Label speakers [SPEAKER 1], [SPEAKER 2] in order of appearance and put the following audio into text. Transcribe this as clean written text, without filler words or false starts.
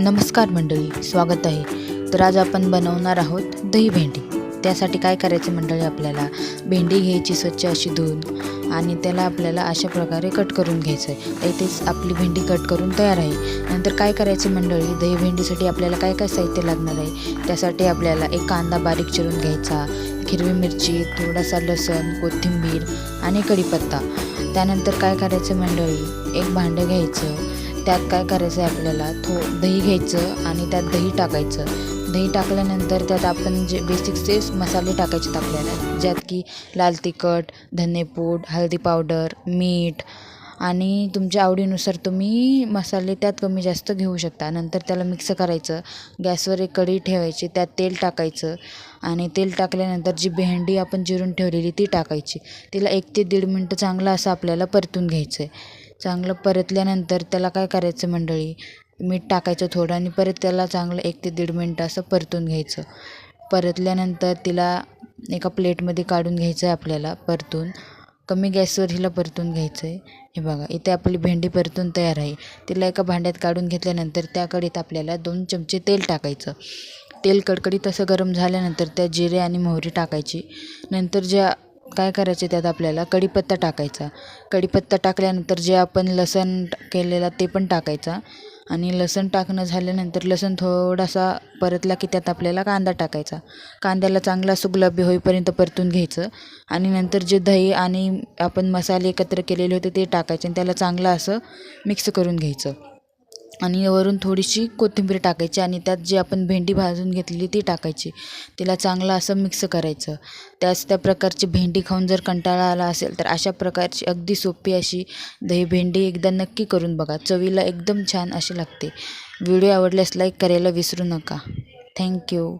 [SPEAKER 1] नमस्कार मंडळी, स्वागत आहे. तर आज आपण बनवणार आहोत दही भेंडी. त्यासाठी काय करायचं मंडळी, आपल्याला भेंडी घ्यायची स्वच्छ अशी धुवून आणि त्याला आपल्याला अशा प्रकारे कट करून घ्यायचं आहे. इथेच आपली भेंडी कट करून तयार आहे. नंतर काय करायचं मंडळी, दही भेंडीसाठी आपल्याला काय काय साहित्य लागणार आहे. त्यासाठी आपल्याला एक कांदा बारीक चिरून घ्यायचा, हिरवी मिरची, थोडासा लसूण, कोथिंबीर आणि कढीपत्ता. त्यानंतर काय करायचं मंडळी, एक भांडं घ्यायचं. त्यात काय करायचं आहे, आपल्याला दही घ्यायचं आणि त्यात दही टाकायचं. दही टाकल्यानंतर त्यात आपण जे बेसिकचे मसाले टाकायचे आपल्याला, ज्यात की लाल तिखट, धनेपूड, हळदी पावडर, मीठ आणि तुमच्या आवडीनुसार तुम्ही मसाले त्यात कमी जास्त घेऊ शकता. नंतर त्याला मिक्स करायचं. गॅसवर एक कढई ठेवायची, त्यात तेल टाकायचं आणि तेल टाकल्यानंतर जी भेंडी आपण चिरून ठेवलेली ती टाकायची. तिला 1 ते 1.5 मिनटं चांगलं असं आपल्याला परतून घ्यायचं आहे. चांगलं परतल्यानंतर त्याला काय करायचं मंडळी, मीठ टाकायचं थोडं आणि परत त्याला चांगलं 1 ते 1.5 मिनटं असं परतून घ्यायचं. परतल्यानंतर तिला एका प्लेटमध्ये काढून घ्यायचं आहे आपल्याला. परतून कमी गॅसवर हिला परतून घ्यायचं आहे. हे बघा, इथे आपली भेंडी परतून तयार आहे. तिला एका भांड्यात काढून घेतल्यानंतर त्या कढईत आपल्याला 2 चमचे तेल टाकायचं. तेल कडकडीत असं गरम झाल्यानंतर त्यात जिरे आणि मोहरी टाकायची. नंतर काय करायचे, त्यात आपल्याला कढीपत्ता टाकायचा. कढीपत्ता टाकल्यानंतर जे आपण लसूण केलेला ते पण टाकायचा आणि लसूण टाकणं झाल्यानंतर लसूण थोडासा परतला की त्यात आपल्याला कांदा टाकायचा. कांद्याला चांगला असं गुलाबी होईपर्यंत परतून घ्यायचं आणि नंतर जे दही आणि आपण मसाले एकत्र केलेले होते ते टाकायचे आणि त्याला चांगलं असं मिक्स करून घ्यायचं आणि वरून थोडीशी कोथिंबीर टाकायची आणि त्यात जी आपण भेंडी भाजून घेतलेली ती टाकायची. तिला चांगलं असं मिक्स करायचं. त्या प्रकारची भेंडी खाऊन जर कंटाळा आला असेल तर अशा प्रकारची अगदी सोपी अशी दही भेंडी एकदा नक्की करून बघा. चवीला एकदम छान अशी लागते. व्हिडिओ आवडल्यास लाईक करायला विसरू नका. थँक्यू.